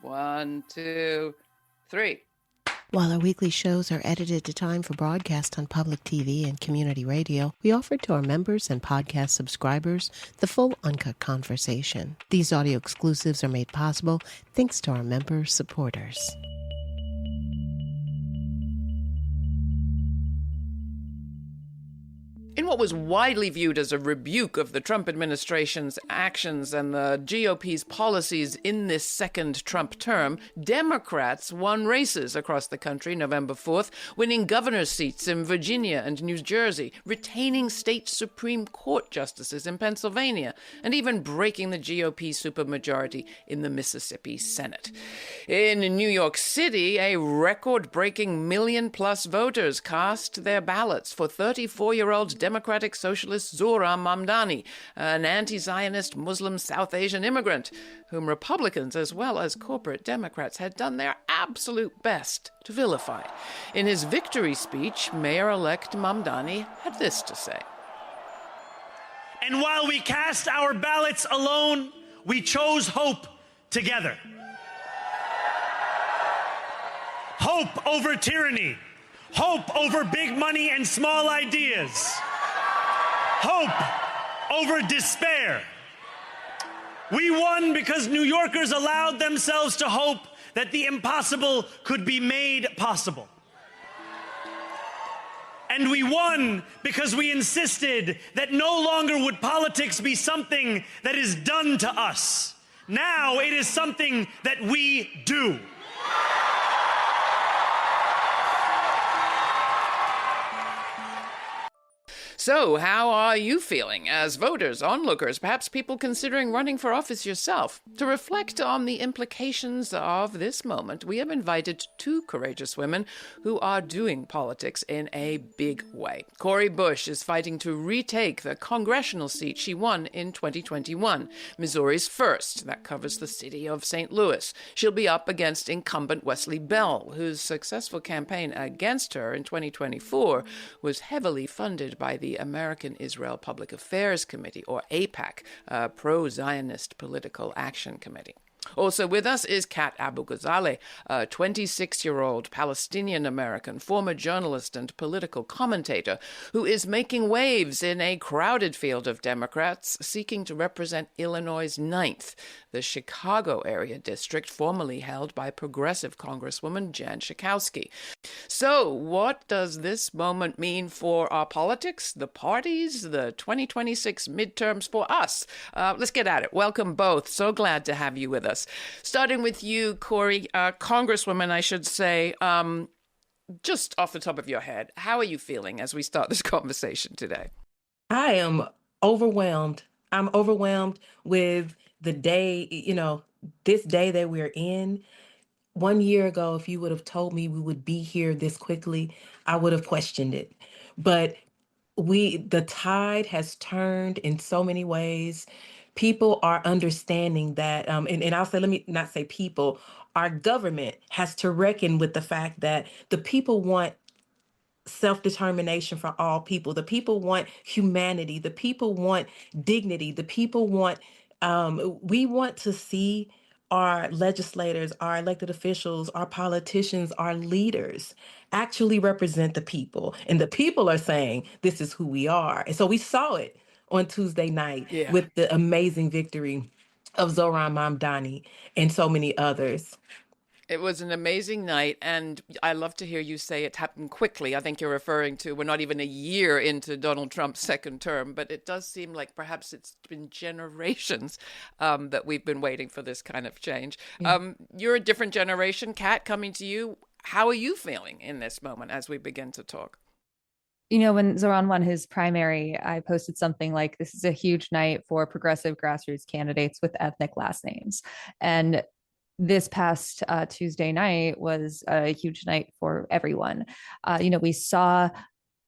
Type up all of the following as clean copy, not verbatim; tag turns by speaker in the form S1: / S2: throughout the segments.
S1: 1, 2, 3.
S2: While our weekly shows are edited to time for broadcast on public TV and community radio, we offer to our members and podcast subscribers the full Uncut conversation. These audio exclusives are made possible thanks to our member supporters.
S1: In what was widely viewed as a rebuke of the Trump administration's actions and the GOP's policies in this second Trump term, Democrats won races across the country November 4th, winning governor's seats in Virginia and New Jersey, retaining state Supreme Court justices in Pennsylvania, and even breaking the GOP supermajority in the Mississippi Senate. In New York City, a record-breaking million-plus voters cast their ballots for 34-year-old Democratic Socialist Zohran Mamdani, an anti-Zionist Muslim South Asian immigrant, whom Republicans as well as corporate Democrats had done their absolute best to vilify. In his victory speech, Mayor-elect Mamdani had this to say.
S3: And while we cast our ballots alone, we chose hope together. Hope over tyranny. Hope over big money and small ideas. Hope over despair. We won because New Yorkers allowed themselves to hope that the impossible could be made possible. And we won because we insisted that no longer would politics be something that is done to us. Now it is something that we do.
S1: So, how are you feeling as voters, onlookers, perhaps people considering running for office yourself? To reflect on the implications of this moment, we have invited two courageous women who are doing politics in a big way. Cori Bush is fighting to retake the congressional seat she won in 2021, Missouri's first. That covers the city of St. Louis. She'll be up against incumbent Wesley Bell, whose successful campaign against her in 2024 was heavily funded by the American Israel Public Affairs Committee, or AIPAC, a pro-Zionist political action committee. Also with us is Kat Abughazaleh, a 26-year-old Palestinian-American, former journalist and political commentator who is making waves in a crowded field of Democrats seeking to represent Illinois' 9th, the Chicago area district formerly held by progressive Congresswoman Jan Schakowsky. So, what does this moment mean for our politics, the parties, the 2026 midterms for us? Let's get at it. Welcome both. So glad to have you with us. Starting with you, Cori, Congresswoman, I should say, just off the top of your head, how are you feeling as we start this conversation today?
S4: I am overwhelmed. I'm overwhelmed with the day, this day that we're in. 1 year ago, if you would have told me we would be here this quickly, I would have questioned it. But the tide has turned in so many ways. People are understanding that, and I'll say, let me not say people, our government has to reckon with the fact that the people want self-determination for all people. The people want humanity. The people want dignity. The people want, we want to see our legislators, our elected officials, our politicians, our leaders actually represent the people. And the people are saying, this is who we are. And so we saw it on Tuesday night with the amazing victory of Zohran Mamdani and so many others.
S1: It was an amazing night, and I love to hear you say it happened quickly. I think you're referring to, we're not even a year into Donald Trump's second term, but it does seem like perhaps it's been generations that we've been waiting for this kind of change. Yeah. You're a different generation. Kat, coming to you, how are you feeling in this moment as we begin to talk?
S5: You know, when Zohran won his primary, I posted something like, this is a huge night for progressive grassroots candidates with ethnic last names. And this past Tuesday night was a huge night for everyone. We saw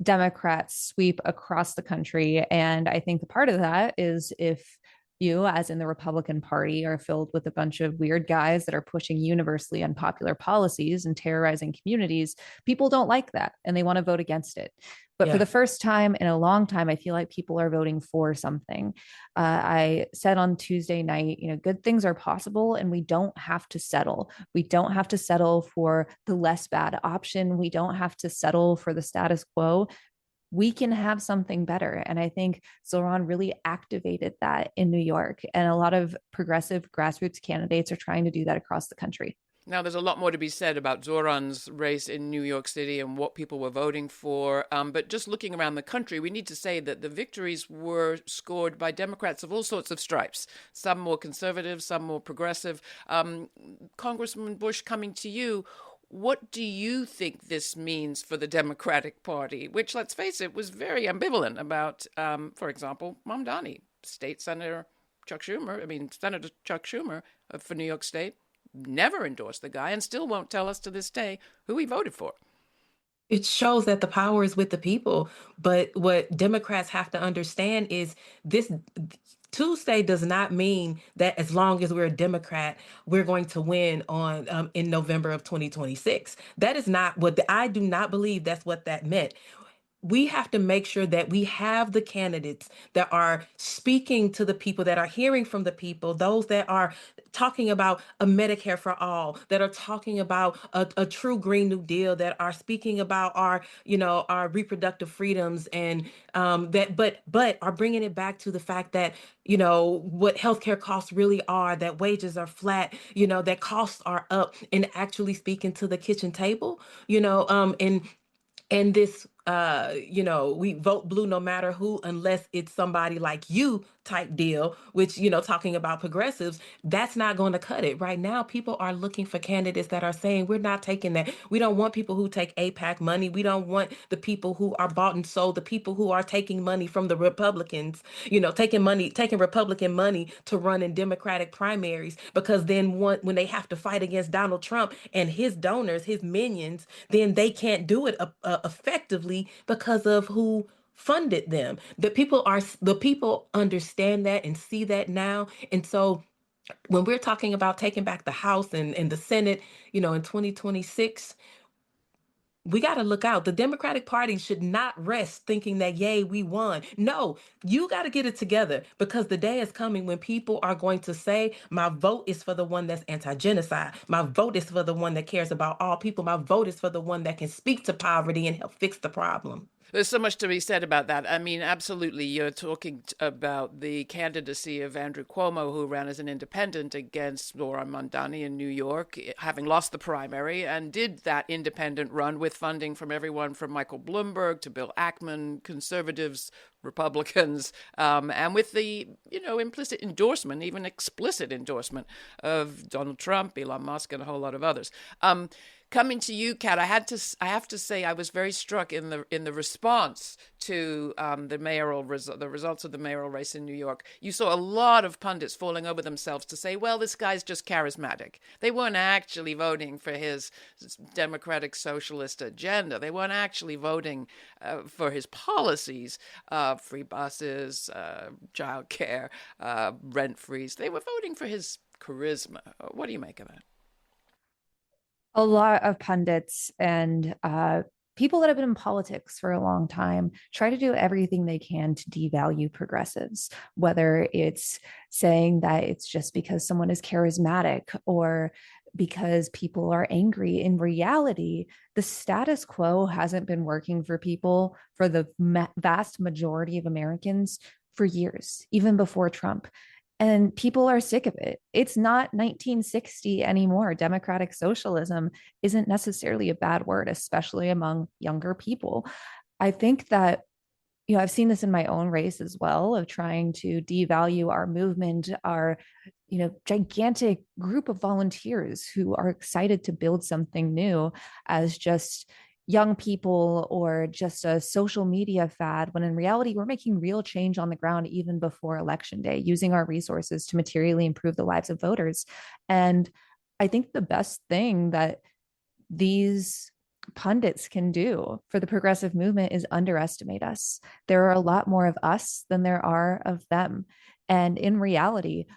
S5: Democrats sweep across the country. And I think the part of that is if you, as in the Republican Party, are filled with a bunch of weird guys that are pushing universally unpopular policies and terrorizing communities, people don't like that and they want to vote against it. But for the first time in a long time, I feel like people are voting for something. I said on Tuesday night, good things are possible and we don't have to settle. We don't have to settle for the less bad option. We don't have to settle for the status quo. We can have something better. And I think Zohran really activated that in New York. And a lot of progressive grassroots candidates are trying to do that across the country.
S1: Now, there's a lot more to be said about Zohran's race in New York City and what people were voting for. But just looking around the country, we need to say that the victories were scored by Democrats of all sorts of stripes, some more conservative, some more progressive. Congressman Bush, coming to you, what do you think this means for the Democratic Party, which, let's face it, was very ambivalent about, for example, Mamdani, Senator Chuck Schumer for New York State, never endorsed the guy and still won't tell us to this day who he voted for.
S4: It shows that the power is with the people. But what Democrats have to understand is this Tuesday does not mean that as long as we're a Democrat, we're going to win on in November of 2026. That is not what I do not believe that's what that meant. We have to make sure that we have the candidates that are speaking to the people, that are hearing from the people, those that are talking about a Medicare for all, that are talking about a true Green New Deal, that are speaking about our reproductive freedoms, and but are bringing it back to the fact that what healthcare costs really are, that wages are flat, that costs are up, and actually speaking to the kitchen table, and this, we vote blue no matter who, unless it's somebody like you type deal, which, talking about progressives, that's not going to cut it. Right now, people are looking for candidates that are saying, we're not taking that. We don't want people who take AIPAC money. We don't want the people who are bought and sold, the people who are taking money from the Republicans, taking Republican money to run in Democratic primaries, because then when they have to fight against Donald Trump and his donors, his minions, then they can't do it effectively because of who funded them. The people understand that and see that now. And so when we're talking about taking back the House and the Senate, in 2026, we got to look out. The Democratic Party should not rest thinking that, yay, we won. No, you got to get it together, because the day is coming when people are going to say, my vote is for the one that's anti-genocide. My vote is for the one that cares about all people. My vote is for the one that can speak to poverty and help fix the problem.
S1: There's so much to be said about that. I mean, absolutely. You're talking about the candidacy of Andrew Cuomo, who ran as an independent against Zohran Mamdani in New York, having lost the primary, and did that independent run with funding from everyone from Michael Bloomberg to Bill Ackman, conservatives, Republicans, and with the, implicit endorsement, even explicit endorsement of Donald Trump, Elon Musk, and a whole lot of others. Coming to you, Kat, I have to say I was very struck in the response to the results of the mayoral race in New York. You saw a lot of pundits falling over themselves to say, well, this guy's just charismatic. They weren't actually voting for his Democratic Socialist agenda. They weren't actually voting for his policies, free buses, childcare, rent freeze. They were voting for his charisma. What do you make of that?
S5: A lot of pundits and people that have been in politics for a long time try to do everything they can to devalue progressives, whether it's saying that it's just because someone is charismatic or because people are angry. In reality, the status quo hasn't been working for people, for the vast majority of Americans, for years, even before Trump. And people are sick of it. It's not 1960 anymore. Democratic socialism isn't necessarily a bad word, especially among younger people. I think that, I've seen this in my own race as well, of trying to devalue our movement, our, gigantic group of volunteers who are excited to build something new, as just young people or just a social media fad, when in reality, we're making real change on the ground even before Election Day, using our resources to materially improve the lives of voters. And I think the best thing that these pundits can do for the progressive movement is underestimate us. There are a lot more of us than there are of them. And in reality,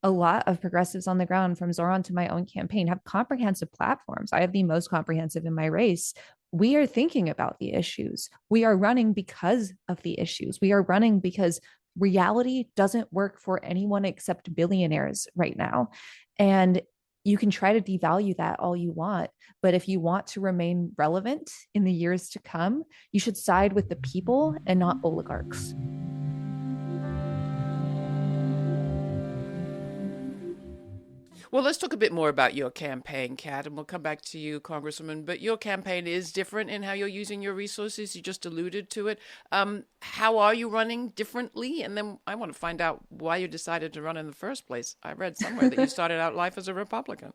S5: a lot of progressives on the ground, from Zohran to my own campaign, have comprehensive platforms. I have the most comprehensive in my race. We are thinking about the issues. We are running because of the issues. We are running because reality doesn't work for anyone except billionaires right now. And you can try to devalue that all you want, but if you want to remain relevant in the years to come, you should side with the people and not oligarchs.
S1: Well, let's talk a bit more about your campaign, Kat, and we'll come back to you, Congresswoman. But your campaign is different in how you're using your resources. You just alluded to it. How are you running differently? And then I want to find out why you decided to run in the first place. I read somewhere that you started out life as a Republican.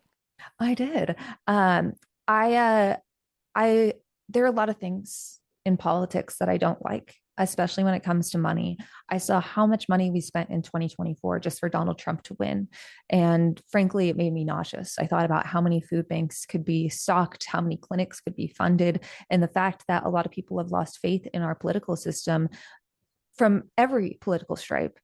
S5: I did. I there are a lot of things in politics that I don't like, especially when it comes to money. I saw how much money we spent in 2024 just for Donald Trump to win. And frankly, it made me nauseous. I thought about how many food banks could be stocked, how many clinics could be funded, and the fact that a lot of people have lost faith in our political system from every political stripe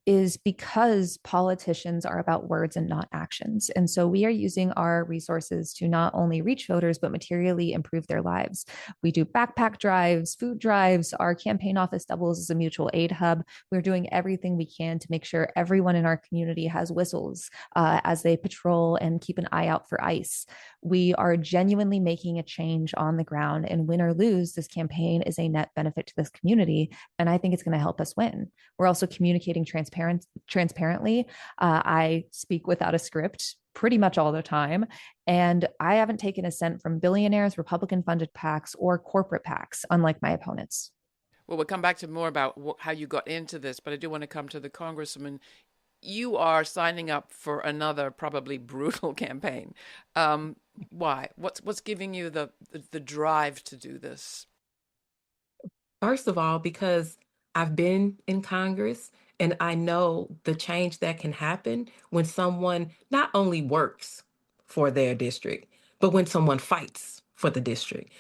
S5: is because politicians are about words and not actions. And so we are using our resources to not only reach voters, but materially improve their lives. We do backpack drives, food drives. Our campaign office doubles as a mutual aid hub. We're doing everything we can to make sure everyone in our community has whistles as they patrol and keep an eye out for ICE. We are genuinely making a change on the ground, and win or lose, this campaign is a net benefit to this community. And I think it's going to help us win. We're also communicating transparently. I speak without a script pretty much all the time. And I haven't taken a cent from billionaires, Republican funded PACs, or corporate PACs, unlike my opponents.
S1: Well, we'll come back to more about how you got into this, but I do want to come to the Congresswoman. You are signing up for another probably brutal campaign. Why? What's giving you the drive to do this?
S4: First of all, because I've been in Congress and I know the change that can happen when someone not only works for their district, but when someone fights for the district.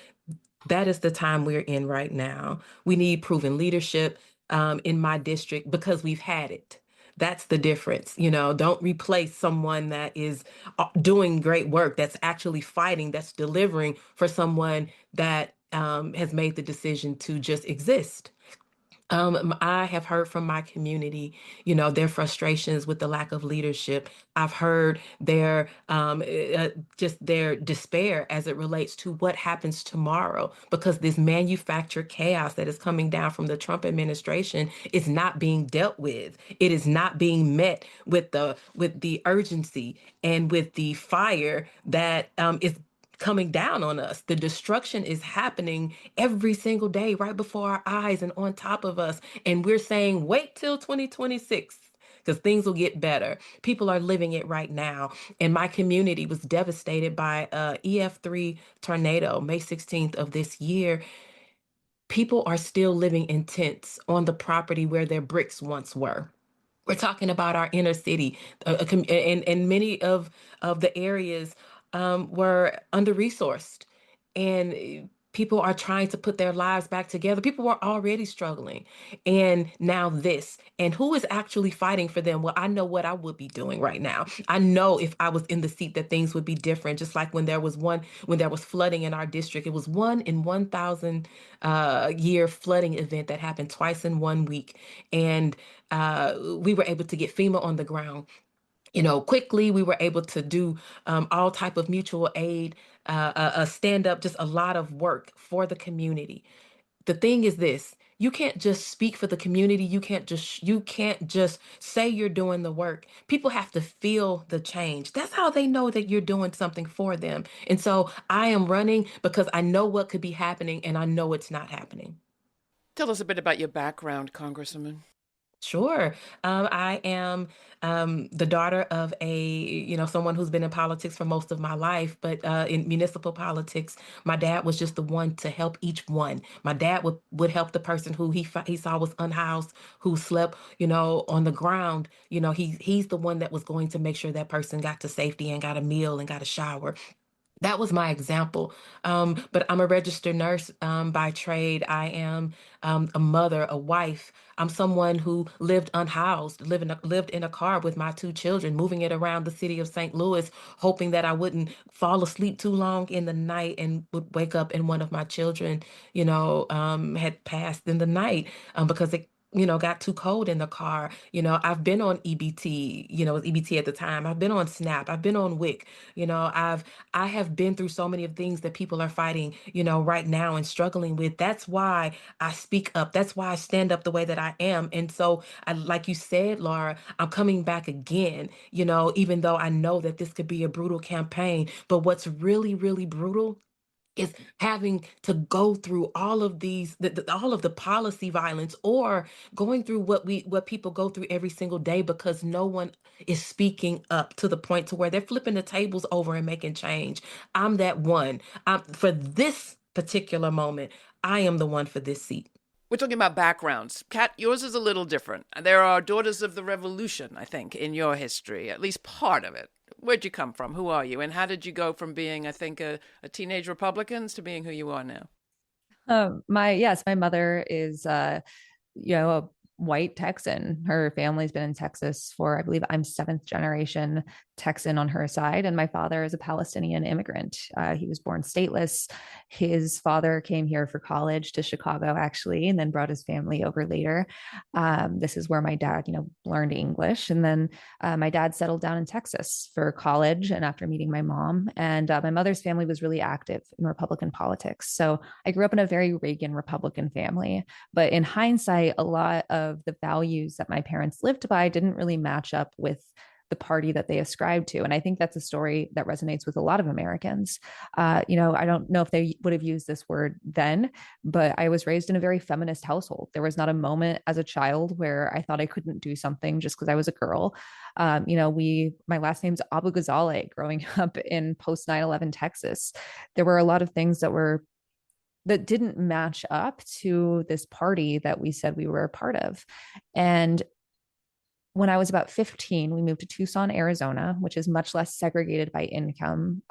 S4: That is the time we're in right now. We need proven leadership in my district because we've had it. That's the difference. Don't replace someone that is doing great work, that's actually fighting, that's delivering for someone that has made the decision to just exist. I have heard from my community, their frustrations with the lack of leadership. I've heard their just their despair as it relates to what happens tomorrow, because this manufactured chaos that is coming down from the Trump administration is not being dealt with. It is not being met with the urgency and with the fire that is coming down on us. The destruction is happening every single day right before our eyes and on top of us. And we're saying, wait till 2026 because things will get better. People are living it right now. And my community was devastated by a EF3 tornado, May 16th of this year. People are still living in tents on the property where their bricks once were. We're talking about our inner city, and many of the areas were under-resourced, and people are trying to put their lives back together. People were already struggling, and now this. And who is actually fighting for them? Well, I know what I would be doing right now. I know if I was in the seat that things would be different. Just like when there was flooding in our district, it was 1 in 1,000 year flooding event that happened twice in 1 week, and we were able to get FEMA on the ground quickly. We were able to do all type of mutual aid, stand up, just a lot of work for the community. The thing is this: you can't just speak for the community. You can't just say you're doing the work. People have to feel the change. That's how they know that you're doing something for them. And so I am running because I know what could be happening, and I know it's not happening.
S1: Tell us a bit about your background, Congresswoman.
S4: Sure. I am the daughter of someone who's been in politics for most of my life, but in municipal politics, my dad was just the one to help each one. My dad would help the person who he saw was unhoused, who slept, on the ground. He's the one that was going to make sure that person got to safety and got a meal and got a shower. That was my example. But I'm a registered nurse by trade. I am a mother, a wife. I'm someone who lived unhoused, lived in a car with my two children, moving it around the city of St. Louis, hoping that I wouldn't fall asleep too long in the night and would wake up and one of my children, had passed in the night because it got too cold in the car. I've been on EBT, it was EBT at the time. I've been on SNAP. I've been on WIC. I have been through so many of things that people are fighting, right now and struggling with. That's why I speak up. That's why I stand up the way that I am. And so, like you said, Laura, I'm coming back again, even though I know that this could be a brutal campaign. But what's really, really brutal is having to go through all of these all of the policy violence, or going through what people go through every single day because no one is speaking up to the point to where they're flipping the tables over and making change. I'm that one. For this particular moment, I am the one for this seat.
S1: We're talking about backgrounds. Kat, yours is a little different. There are daughters of the revolution, I think, in your history, at least part of it. Where'd you come from? Who are you? And how did you go from being, I think, a teenage Republican to being who you are now?
S5: My mother is, a white Texan. Her family's been in Texas for, I believe I'm seventh generation Texan on her side. And my father is a Palestinian immigrant. He was born stateless. His father came here for college to Chicago, actually, and then brought his family over later. This is where my dad, learned English. And then my dad settled down in Texas for college and after meeting my mom. And my mother's family was really active in Republican politics. So I grew up in a very Reagan Republican family. But in hindsight, a lot of the values that my parents lived by didn't really match up with the party that they ascribed to. And I think that's a story that resonates with a lot of Americans. I don't know if they would have used this word then, but I was raised in a very feminist household. There was not a moment as a child where I thought I couldn't do something just because I was a girl. My last name's Abughazaleh. Growing up in post 9/11 Texas, there were a lot of things that didn't match up to this party that we said we were a part of. And when I was about 15, we moved to Tucson, Arizona, which is much less segregated by income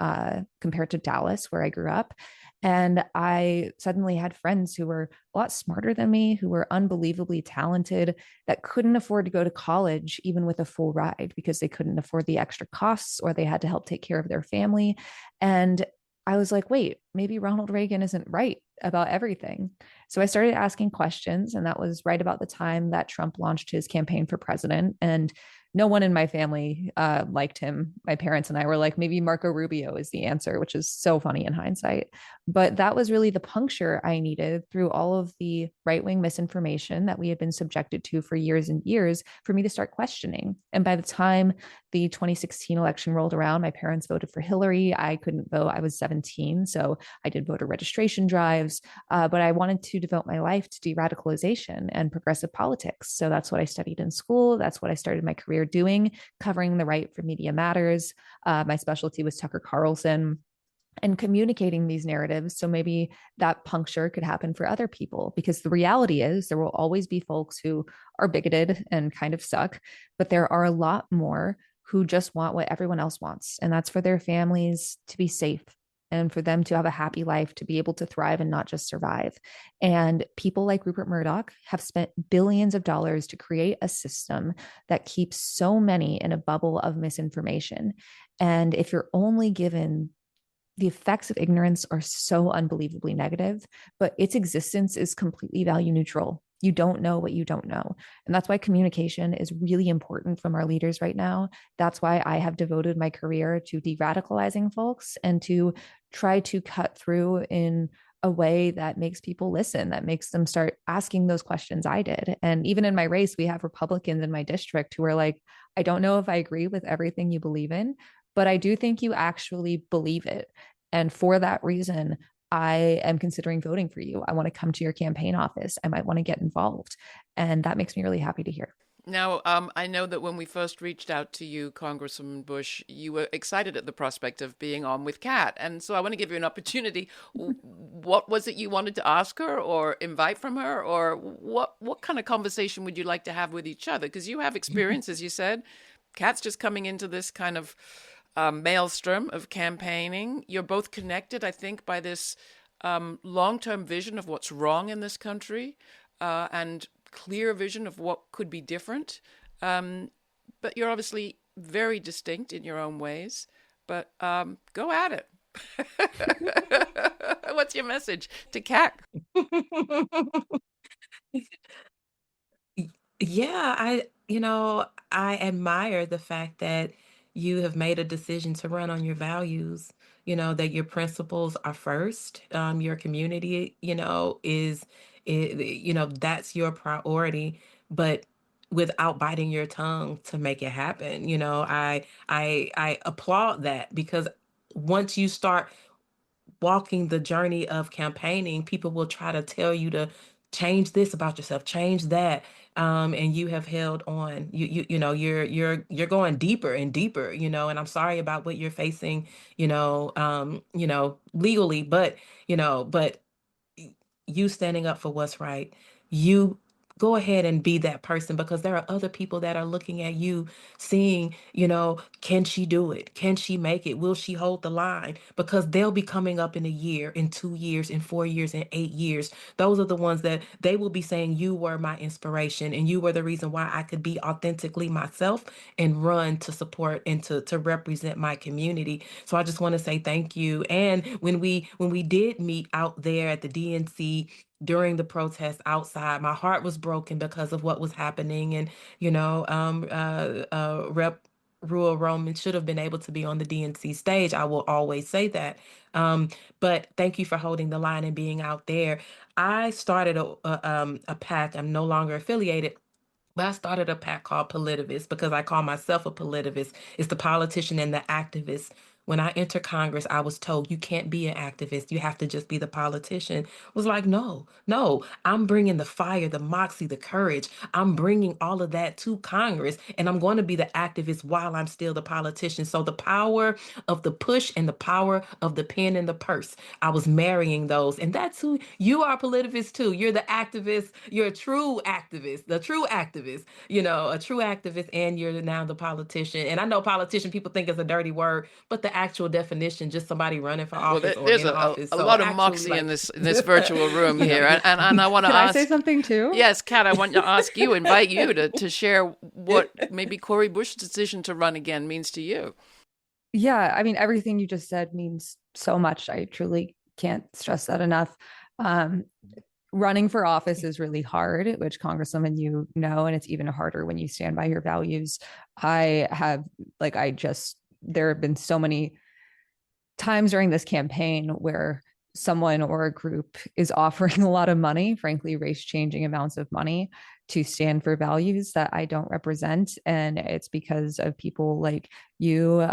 S5: compared to Dallas, where I grew up. And I suddenly had friends who were a lot smarter than me, who were unbelievably talented, that couldn't afford to go to college, even with a full ride, because they couldn't afford the extra costs or they had to help take care of their family. And I was like, wait, maybe Ronald Reagan isn't right about everything. So I started asking questions, and that was right about the time that Trump launched his campaign for president. And no one in my family liked him. My parents and I were like, maybe Marco Rubio is the answer, which is so funny in hindsight. But that was really the puncture I needed through all of the right-wing misinformation that we had been subjected to for years and years for me to start questioning. And by the time the 2016 election rolled around, my parents voted for Hillary. I couldn't vote. I was 17. So I did voter registration drives, but I wanted to devote my life to de-radicalization and progressive politics. So that's what I studied in school. That's what I started my career doing, covering the right for Media Matters. My specialty was Tucker Carlson and communicating these narratives. So maybe that puncture could happen for other people, because the reality is there will always be folks who are bigoted and kind of suck, but there are a lot more who just want what everyone else wants. And that's for their families to be safe and for them to have a happy life, to be able to thrive and not just survive. And people like Rupert Murdoch have spent billions of dollars to create a system that keeps so many in a bubble of misinformation. And if you're only given, the effects of ignorance are so unbelievably negative, but its existence is completely value neutral. You don't know what you don't know. And that's why communication is really important from our leaders right now. That's why I have devoted my career to de-radicalizing folks and to try to cut through in a way that makes people listen, that makes them start asking those questions I did. And even in my race, we have Republicans in my district who are like, I don't know if I agree with everything you believe in, but I do think you actually believe it. And for that reason, I am considering voting for you. I want to come to your campaign office. I might want to get involved. And that makes me really happy to hear.
S1: Now, I know that when we first reached out to you, Congresswoman Bush, you were excited at the prospect of being on with Kat. And so I want to give you an opportunity. What was it you wanted to ask her or invite from her? Or what kind of conversation would you like to have with each other? Because you have experience, as you said. Kat's just coming into this kind of maelstrom of campaigning. You're both connected, I think, by this long-term vision of what's wrong in this country and clear vision of what could be different. But you're obviously very distinct in your own ways. But go at it. What's your message to CAC?
S4: Yeah, I admire the fact that you have made a decision to run on your values, that your principles are first. Your community, that's your priority, but without biting your tongue to make it happen. I applaud that because once you start walking the journey of campaigning, people will try to tell you to change this about yourself, change that. And you have held on. You're going deeper and deeper, and I'm sorry about what you're facing, legally, but you standing up for what's right, you go ahead and be that person because there are other people that are looking at you seeing, can she do it? Can she make it? Will she hold the line? Because they'll be coming up in a year, in 2 years, in 4 years, in 8 years. Those are the ones that they will be saying you were my inspiration and you were the reason why I could be authentically myself and run to support and to represent my community. So I just want to say thank you. And when we did meet out there at the DNC during the protest outside, my heart was broken because of what was happening. And, Rep. Rural Roman should have been able to be on the DNC stage. I will always say that. But thank you for holding the line and being out there. I started a PAC. I'm no longer affiliated. But I started a PAC called Politivist because I call myself a politivist. It's the politician and the activist. When I entered Congress, I was told you can't be an activist. You have to just be the politician. I was like, no, I'm bringing the fire, the moxie, the courage. I'm bringing all of that to Congress, and I'm going to be the activist while I'm still the politician. So the power of the push and the power of the pen and the purse, I was marrying those. And that's who you are, politivist too. You're the activist. You're a true activist, a true activist, and you're now the politician. And I know politician, people think it's a dirty word, but the actual definition, just somebody running for office or
S1: there's
S4: in office.
S1: a
S4: So
S1: lot of
S4: actually,
S1: moxie
S4: like,
S1: in this virtual room here, and I want to
S5: Can
S1: ask.
S5: I say something too?
S1: Yes, Kat, I want to ask you, invite you to share what maybe Cori Bush's decision to run again means to you.
S5: Yeah, I mean, everything you just said means so much. I truly can't stress that enough. Running for office is really hard, which Congresswoman, and it's even harder when you stand by your values. There have been so many times during this campaign where someone or a group is offering a lot of money, frankly, race-changing amounts of money, to stand for values that I don't represent. And it's because of people like you,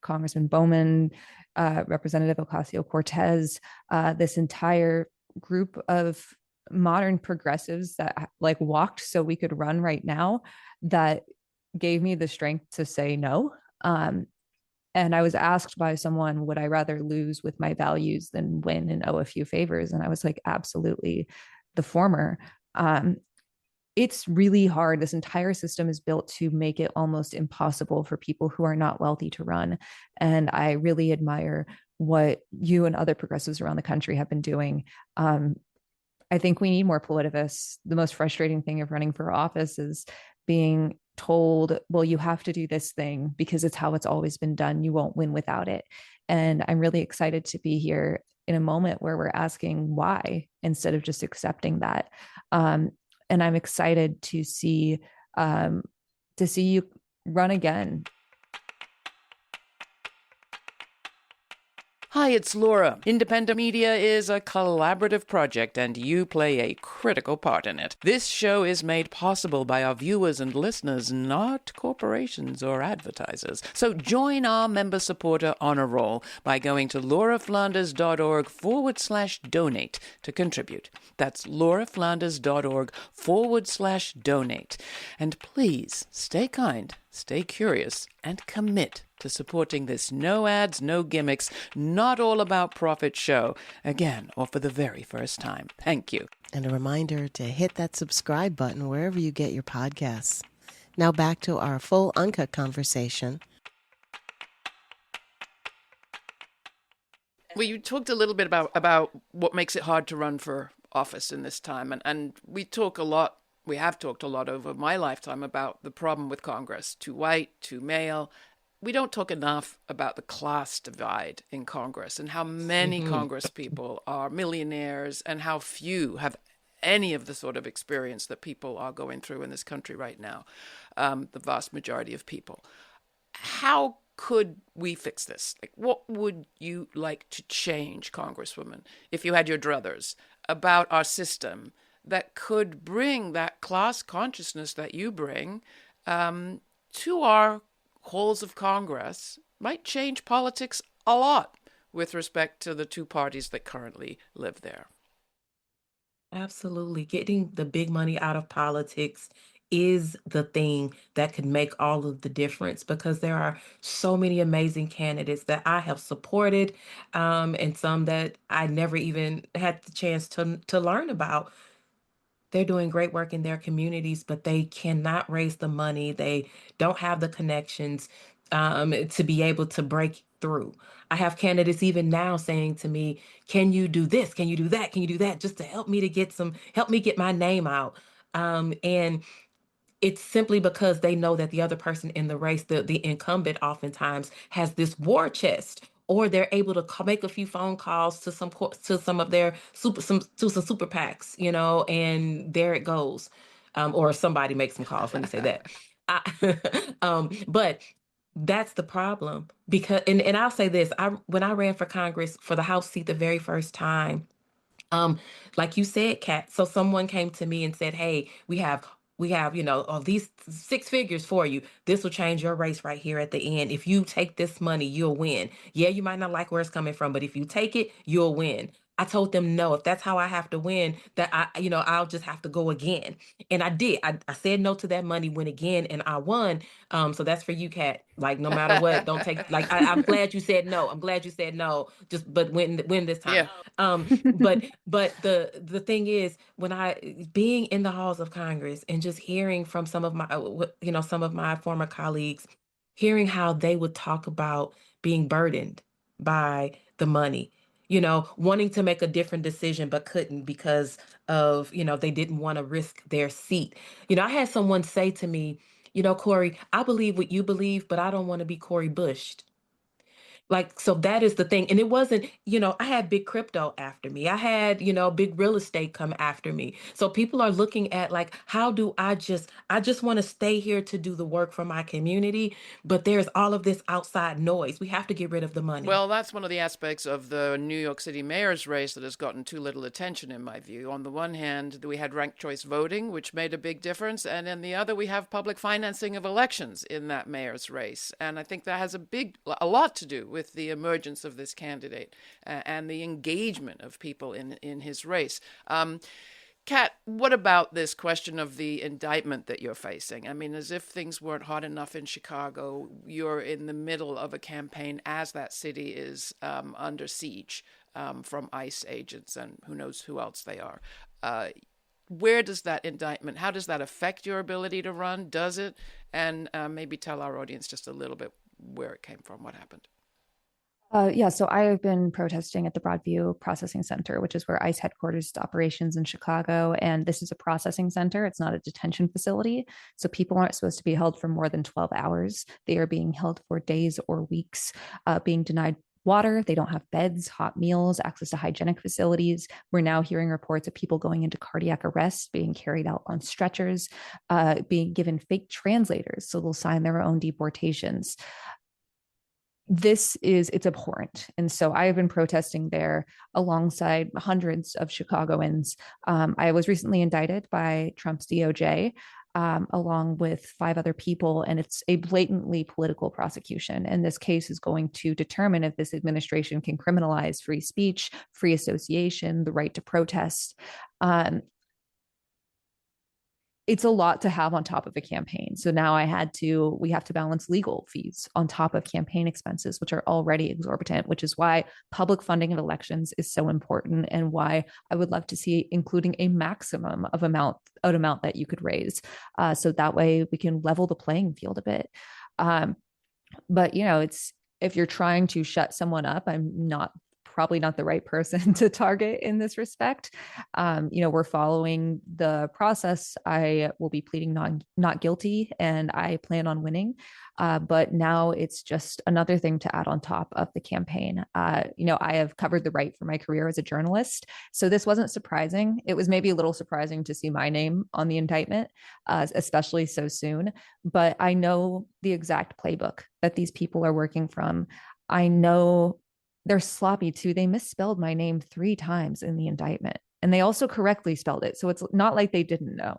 S5: Congressman Bowman, Representative Ocasio-Cortez, this entire group of modern progressives that walked so we could run right now, that gave me the strength to say no. And I was asked by someone, would I rather lose with my values than win and owe a few favors? And I was like, absolutely, the former. It's really hard. This entire system is built to make it almost impossible for people who are not wealthy to run. And I really admire what you and other progressives around the country have been doing. I think we need more politivists. The most frustrating thing of running for office is being told, well, you have to do this thing because it's how it's always been done. You won't win without it. And I'm really excited to be here in a moment where we're asking why instead of just accepting that. And I'm excited to see you run again.
S1: Hi, it's Laura. Independent media is a collaborative project, and you play a critical part in it. This show is made possible by our viewers and listeners, not corporations or advertisers. So join our member supporter honor roll by going to lauraflanders.org/donate to contribute. That's lauraflanders.org/donate. And please stay kind, stay curious, and commit to supporting this no ads, no gimmicks, not all about profit show, again, or for the very first time. Thank you.
S2: And a reminder to hit that subscribe button wherever you get your podcasts. Now back to our full Uncut conversation.
S1: Well, you talked a little bit about what makes it hard to run for office in this time, and we talk a lot. We have talked a lot over my lifetime about the problem with Congress: too white, too male. We don't talk enough about the class divide in Congress and how many Congress people are millionaires and how few have any of the sort of experience that people are going through in this country right now, the vast majority of people. How could we fix this? Like, what would you like to change, Congresswoman, if you had your druthers about our system that could bring that class consciousness that you bring to our halls of Congress? Might change politics a lot with respect to the two parties that currently live there.
S4: Absolutely. Getting the big money out of politics is the thing that could make all of the difference, because there are so many amazing candidates that I have supported, and some that I never even had the chance to learn about. They're doing great work in their communities, but they cannot raise the money. They don't have the connections to be able to break through. I have candidates even now saying to me, "Can you do this? Can you do that? Can you do that? Just to help me help me get my name out." And it's simply because they know that the other person in the race, the incumbent, oftentimes has this war chest, or they're able to make a few phone calls to some of their some super PACs, and there it goes. Or somebody makes some calls. Let me say that. But that's the problem, because and I'll say this: when I ran for Congress for the House seat the very first time, um, like you said, Kat, so someone came to me and said, "Hey, we have, all these six figures for you. This will change your race right here at the end. If you take this money, you'll win. Yeah, you might not like where it's coming from, but if you take it, you'll win." I told them, no, if that's how I have to win, that I'll just have to go again. And I did. I said no to that money, went again, and I won. So that's for you, Kat. Like, no matter what, don't take, like, I'm glad you said no. I'm glad you said no. Just, but win this time.
S1: Yeah.
S4: But the thing is, when I being in the halls of Congress and just hearing from some of some of my former colleagues, hearing how they would talk about being burdened by the money, wanting to make a different decision but couldn't because of, they didn't want to risk their seat. I had someone say to me, "Cori, I believe what you believe, but I don't want to be Cori Bush." Like, so that is the thing. And it wasn't, I had big crypto after me. I had, big real estate come after me. So people are looking at, like, how do I just want to stay here to do the work for my community, but there's all of this outside noise. We have to get rid of the money.
S1: Well, that's one of the aspects of the New York City mayor's race that has gotten too little attention, in my view. On the one hand, we had ranked choice voting, which made a big difference. And in the other, we have public financing of elections in that mayor's race. And I think that has a lot to do with the emergence of this candidate and the engagement of people in his race. Kat, what about this question of the indictment that you're facing? I mean, as if things weren't hot enough in Chicago, you're in the middle of a campaign as that city is under siege from ICE agents and who knows who else they are. Where does that indictment, how does that affect your ability to run? Does it? And maybe tell our audience just a little bit where it came from, what happened.
S5: So I have been protesting at the Broadview Processing Center, which is where ICE headquarters operations in Chicago. And this is a processing center. It's not a detention facility. So people aren't supposed to be held for more than 12 hours. They are being held for days or weeks, being denied water. They don't have beds, hot meals, access to hygienic facilities. We're now hearing reports of people going into cardiac arrest, being carried out on stretchers, being given fake translators. So they'll sign their own deportations. It's abhorrent. And so I have been protesting there alongside hundreds of Chicagoans. I was recently indicted by Trump's DOJ, along with 5 other people, and it's a blatantly political prosecution. And this case is going to determine if this administration can criminalize free speech, free association, the right to protest. It's a lot to have on top of a campaign. So now we have to balance legal fees on top of campaign expenses, which are already exorbitant, which is why public funding of elections is so important and why I would love to see including a maximum of amount that you could raise. So that way we can level the playing field a bit. But if you're trying to shut someone up, I'm not probably not the right person to target in this respect. We're following the process. I will be pleading not guilty, and I plan on winning. But now it's just another thing to add on top of the campaign. I have covered the right for my career as a journalist, so this wasn't surprising. It was maybe a little surprising to see my name on the indictment, especially so soon. But I know the exact playbook that these people are working from. I know they're sloppy too. They misspelled my name 3 times in the indictment, and they also correctly spelled it. So it's not like they didn't know.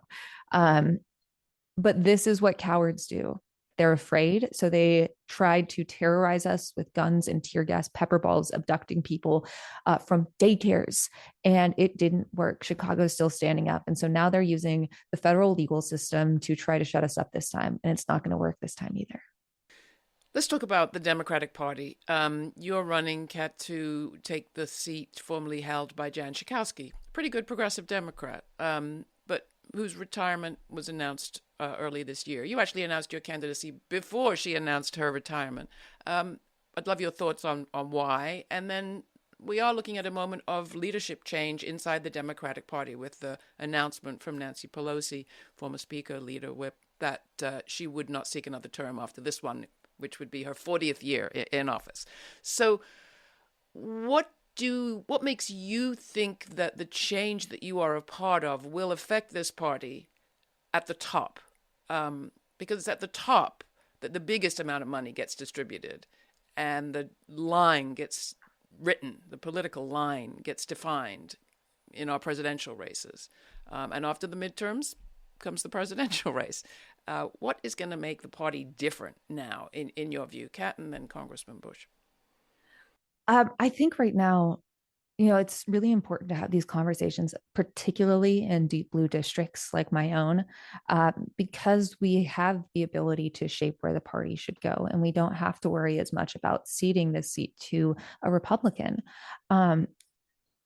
S5: But this is what cowards do. They're afraid. So they tried to terrorize us with guns and tear gas, pepper balls, abducting people from daycares. And it didn't work. Chicago's still standing up. And so now they're using the federal legal system to try to shut us up this time. And it's not going to work this time either.
S1: Let's talk about the Democratic Party. You're running, Kat, to take the seat formerly held by Jan Schakowsky, pretty good progressive Democrat, but whose retirement was announced early this year. You actually announced your candidacy before she announced her retirement. I'd love your thoughts on why. And then we are looking at a moment of leadership change inside the Democratic Party with the announcement from Nancy Pelosi, former Speaker, Leader Whip, that she would not seek another term after this one, which would be her 40th year in office. So what makes you think that the change that you are a part of will affect this party at the top? Because it's at the top that the biggest amount of money gets distributed and the line gets written, the political line gets defined in our presidential races. And after the midterms comes the presidential race. What is going to make the party different now, in your view, Kat, and then Congressman Bush?
S5: I think right now, it's really important to have these conversations, particularly in deep blue districts like my own, because we have the ability to shape where the party should go. And we don't have to worry as much about ceding this seat to a Republican. I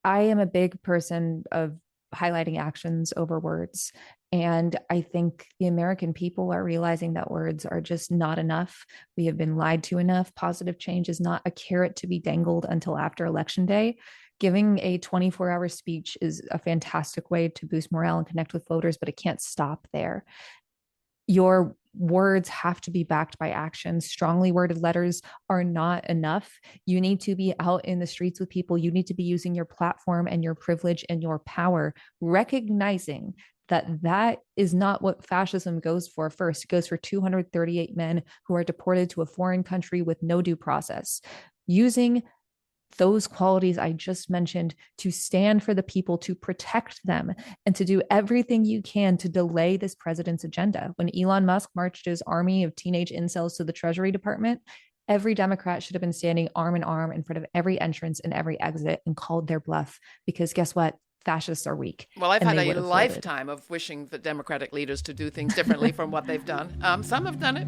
S5: am a big person of highlighting actions over words. And I think the American people are realizing that words are just not enough. We have been lied to enough. Positive change is not a carrot to be dangled until after Election Day. Giving a 24-hour speech is a fantastic way to boost morale and connect with voters, but it can't stop there. Your words have to be backed by action. Strongly worded letters are not enough. You need to be out in the streets with people. You need to be using your platform and your privilege and your power, recognizing that is not what fascism goes for first. It goes for 238 men who are deported to a foreign country with no due process. Using those qualities I just mentioned to stand for the people, to protect them, and to do everything you can to delay this president's agenda. When Elon Musk marched his army of teenage incels to the Treasury Department, every Democrat should have been standing arm in arm in front of every entrance and every exit and called their bluff, because guess what? Fascists are weak.
S1: Well, I've had a lifetime of wishing for Democratic leaders to do things differently from what they've done. Some have done it.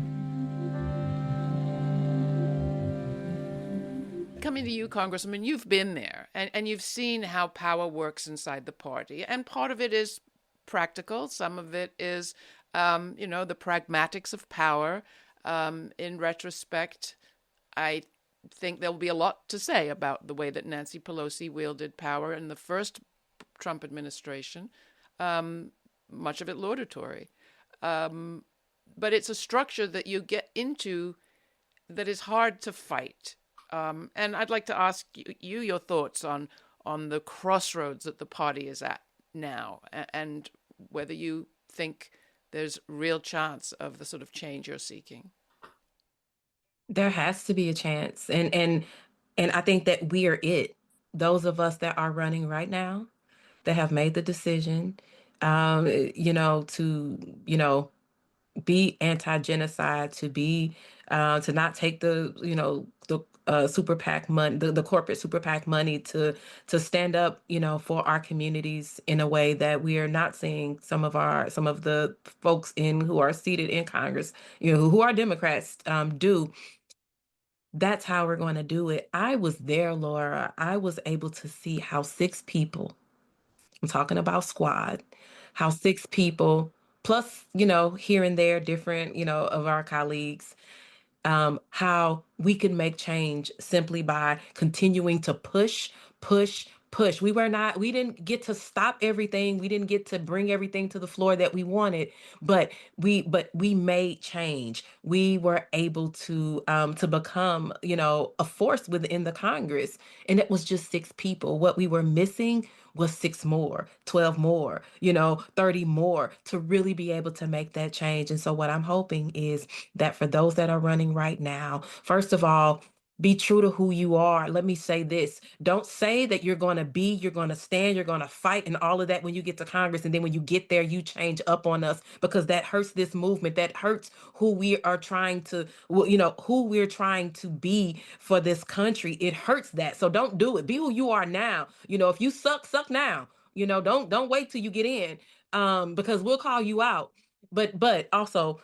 S1: Coming to you, Congressman, you've been there and you've seen how power works inside the party. And part of it is practical. Some of it is, the pragmatics of power. In retrospect, I think there'll be a lot to say about the way that Nancy Pelosi wielded power in the first Trump administration, much of it laudatory. But it's a structure that you get into that is hard to fight. And I'd like to ask you your thoughts on the crossroads that the party is at now, and whether you think there's real chance of the sort of change you're seeking.
S4: There has to be a chance. And I think that we are it. Those of us that are running right now, that have made the decision, to, be anti-genocide, to be, to not take the super PAC money, the corporate super PAC money, to stand up, for our communities in a way that we are not seeing some of the folks who are seated in Congress, who are Democrats, do. That's how we're going to do it. I was there, Laura. I was able to see how 6 people, I'm talking about squad, how 6 people plus, here and there, different, of our colleagues, how we can make change simply by continuing to push. We didn't get to stop everything. We didn't get to bring everything to the floor that we wanted, but we made change. We were able to become, a force within the Congress. And it was just 6 people. What we were missing was 6 more, 12 more, 30 more to really be able to make that change. And so what I'm hoping is that for those that are running right now, first of all, be true to who you are. Let me say this. Don't say that you're going to stand, you're going to fight and all of that when you get to Congress. And then when you get there, you change up on us, because that hurts this movement. That hurts who we are trying to, who we're trying to be for this country. It hurts that. So don't do it. Be who you are now. If you suck now. Don't wait till you get in, because we'll call you out. But also,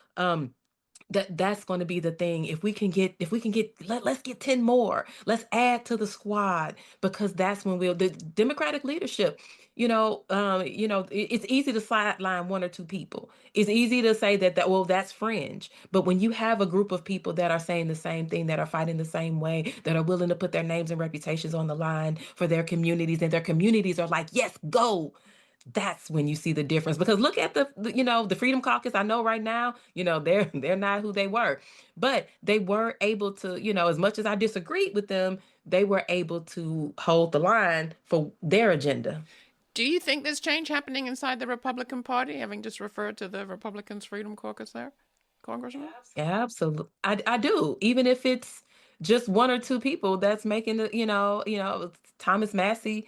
S4: that's going to be the thing. Let's get 10 more. Let's add to the squad, because that's when the Democratic leadership, it's easy to sideline 1 or 2 people. It's easy to say well, that's fringe. But when you have a group of people that are saying the same thing, that are fighting the same way, that are willing to put their names and reputations on the line for their communities, and their communities are like, yes, go. That's when you see the difference. Because look at the Freedom Caucus. I know right now, they're not who they were, but they were able to, as much as I disagreed with them, they were able to hold the line for their agenda.
S1: Do you think there's change happening inside the Republican Party, having just referred to the Republicans' Freedom Caucus there, Congressman?
S4: Absolutely. I do. Even if it's just 1 or 2 people that's making Thomas Massey,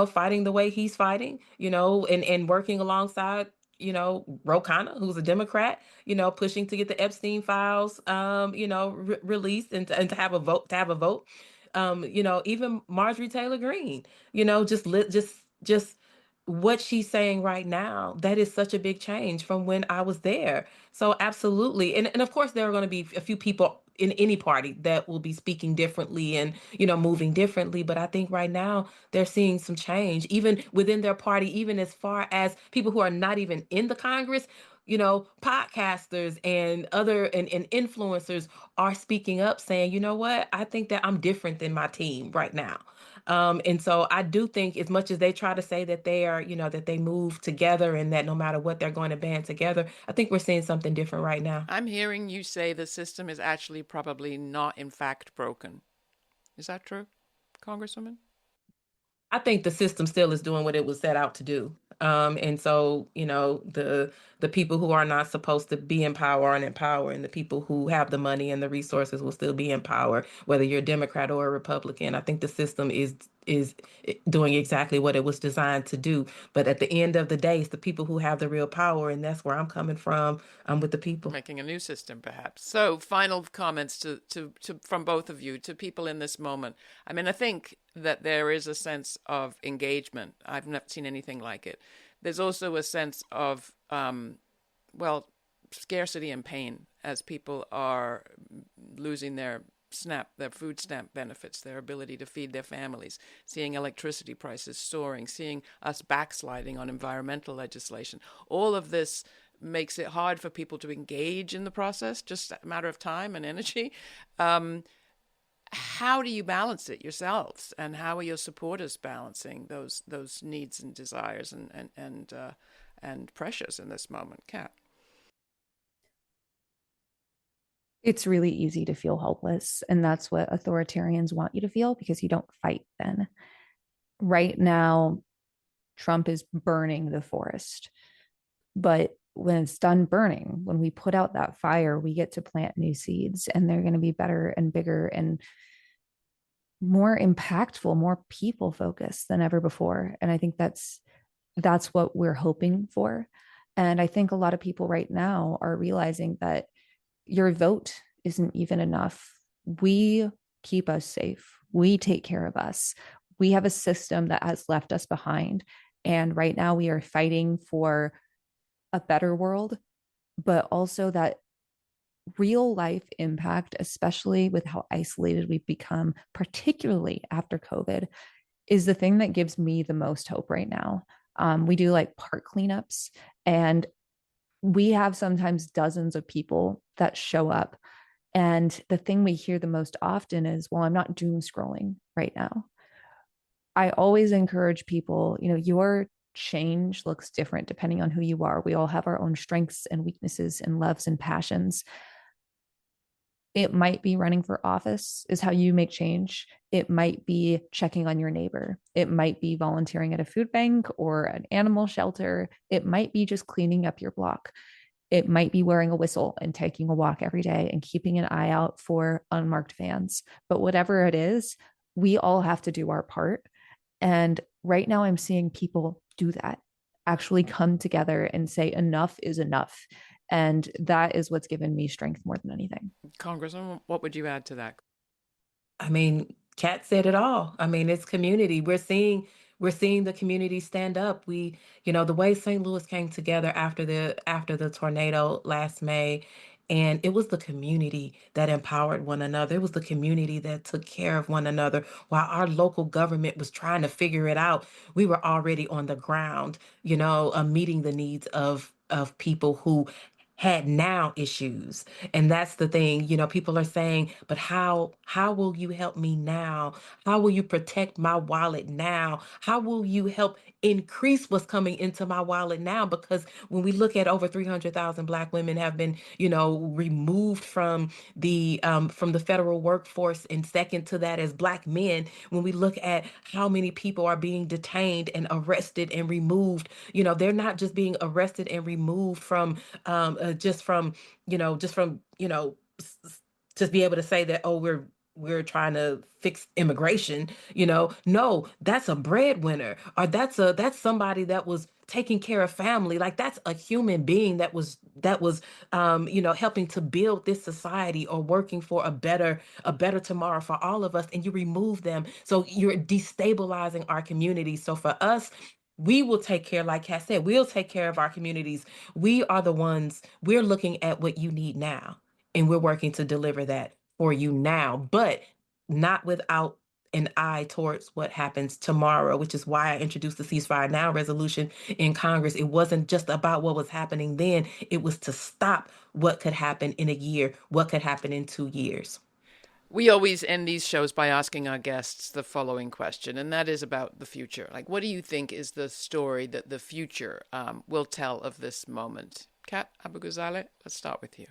S4: fighting the way he's fighting, and working alongside, Ro Khanna, who's a Democrat, pushing to get the Epstein files, released, and to have a vote, even Marjorie Taylor Greene, just what she's saying right now, that is such a big change from when I was there. So absolutely. And of course, there are going to be a few people in any party that will be speaking differently and, moving differently. But I think right now they're seeing some change, even within their party, even as far as people who are not even in the Congress. Podcasters and other and influencers are speaking up, saying, you know what, I think that I'm different than my team right now. And so I do think, as much as they try to say that they are, that they move together and that no matter what, they're going to band together, I think we're seeing something different right now.
S1: I'm hearing you say the system is actually probably not, in fact, broken. Is that true, Congresswoman?
S4: I think the system still is doing what it was set out to do. And so, the people who are not supposed to be in power aren't in power, and the people who have the money and the resources will still be in power, whether you're a Democrat or a Republican. I think the system is doing exactly what it was designed to do. But at the end of the day, it's the people who have the real power, and that's where I'm coming from. I'm with the people.
S1: Making a new system, perhaps. So, final comments from both of you to people in this moment. I mean, I think that there is a sense of engagement. I've never seen anything like it. There's also a sense of, scarcity and pain as people are losing their food stamp benefits, their ability to feed their families, seeing electricity prices soaring, seeing us backsliding on environmental legislation. All of this makes it hard for people to engage in the process, just a matter of time and energy. How do you balance it yourselves, and how are your supporters balancing those needs and desires and pressures in this moment, Kat?
S5: It's really easy to feel hopeless, and that's what authoritarians want you to feel, because you don't fight then. Right now, Trump is burning the forest, but when it's done burning, when we put out that fire, we get to plant new seeds, and they're going to be better and bigger and more impactful, more people focused than ever before. And I think that's what we're hoping for. And I think a lot of people right now are realizing that your vote isn't even enough. We keep us safe. We take care of us. We have a system that has left us behind. And right now we are fighting for a better world, but also that real life impact, especially with how isolated we've become, particularly after COVID, is the thing that gives me the most hope right now. We do like park cleanups, and we have sometimes dozens of people that show up And the thing we hear the most often is, well, I'm not doom scrolling right now. I always encourage people, your change looks different depending on who you are. We all have our own strengths and weaknesses and loves and passions. It might be running for office is how you make change. It might be checking on your neighbor. It might be volunteering at a food bank or an animal shelter. It might be just cleaning up your block. It might be wearing a whistle and taking a walk every day and keeping an eye out for unmarked vans. But whatever it is, we all have to do our part. And right now I'm seeing people do that, actually come together and say enough is enough. And that is what's given me strength more than anything.
S1: Congressman, what would you add to that?
S4: I mean, Kat said it all. I mean, it's community. We're seeing the community stand up. The way St. Louis came together after the tornado last May, and it was the community that empowered one another. It was the community that took care of one another while our local government was trying to figure it out. We were already on the ground, meeting the needs of people who had now issues. And that's the thing, people are saying, but how will you help me now? How will you protect my wallet now? How will you help increase what's coming into my wallet now? Because when we look at over 300,000 Black women have been, removed from the federal workforce, and second to that as Black men, when we look at how many people are being detained and arrested and removed, they're not just being arrested and removed from just from just be able to say that, oh, we're trying to fix immigration. No, that's a breadwinner, or that's somebody that was taking care of family. Like, that's a human being that was helping to build this society, or working for a better tomorrow for all of us, and you remove them, so you're destabilizing our community. So for us, we will take care, like Kat said, we'll take care of our communities. We are the ones, we're looking at what you need now, and we're working to deliver that for you now, but not without an eye towards what happens tomorrow, which is why I introduced the Ceasefire Now resolution in Congress. It wasn't just about what was happening then, it was to stop what could happen in a year, what could happen in 2 years.
S1: We always end these shows by asking our guests the following question, and that is about the future. Like, what do you think is the story that the future will tell of this moment? Kat, Abughazaleh, let's start with you.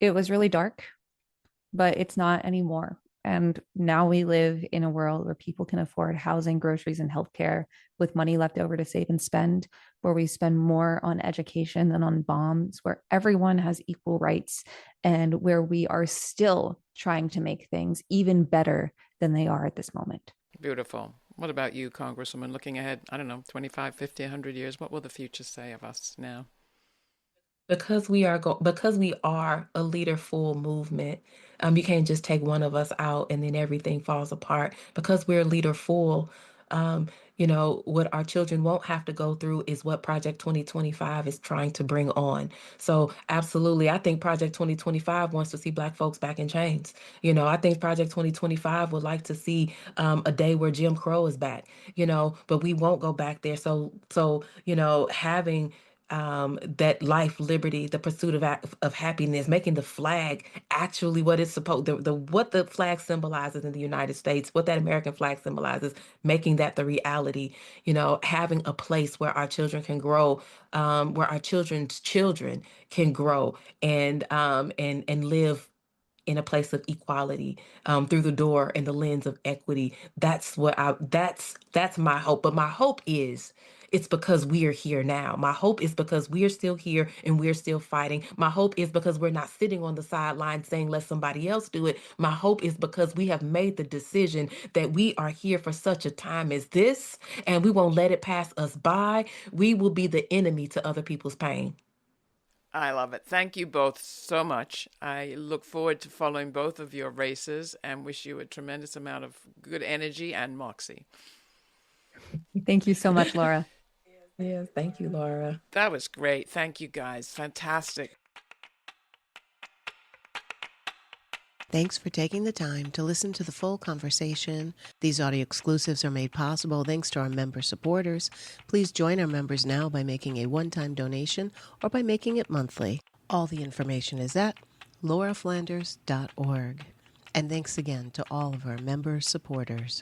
S5: It was really dark, but it's not anymore. And now we live in a world where people can afford housing, groceries, and healthcare with money left over to save and spend, where we spend more on education than on bombs, where everyone has equal rights, and where we are still trying to make things even better than they are at this moment.
S1: Beautiful. What about you, Congresswoman? Looking ahead, 25, 50, 100 years, what will the future say of us now?
S4: Because we are a leader-full movement, you can't just take one of us out and then everything falls apart. Because we're leader-full, what our children won't have to go through is what Project 2025 is trying to bring on. So absolutely, I think Project 2025 wants to see Black folks back in chains. I think Project 2025 would like to see a day where Jim Crow is back. But we won't go back there. So having that life, liberty, the pursuit of happiness, making the flag actually what it's supposed, what the flag symbolizes in the United States, what that American flag symbolizes, making that the reality. Having a place where our children can grow, where our children's children can grow and live in a place of equality, through the door and the lens of equity. That's my hope. But my hope is, it's because we are here now. My hope is because we are still here and we're still fighting. My hope is because we're not sitting on the sidelines saying, let somebody else do it. My hope is because we have made the decision that we are here for such a time as this, and we won't let it pass us by. We will be the enemy to other people's pain.
S1: I love it. Thank you both so much. I look forward to following both of your races and wish you a tremendous amount of good energy and moxie.
S5: Thank you so much, Laura.
S4: Yes, thank you, Laura.
S1: That was great. Thank you, guys. Fantastic.
S2: Thanks for taking the time to listen to the full conversation. These audio exclusives are made possible thanks to our member supporters. Please join our members now by making a one-time donation or by making it monthly. All the information is at lauraflanders.org. And thanks again to all of our member supporters.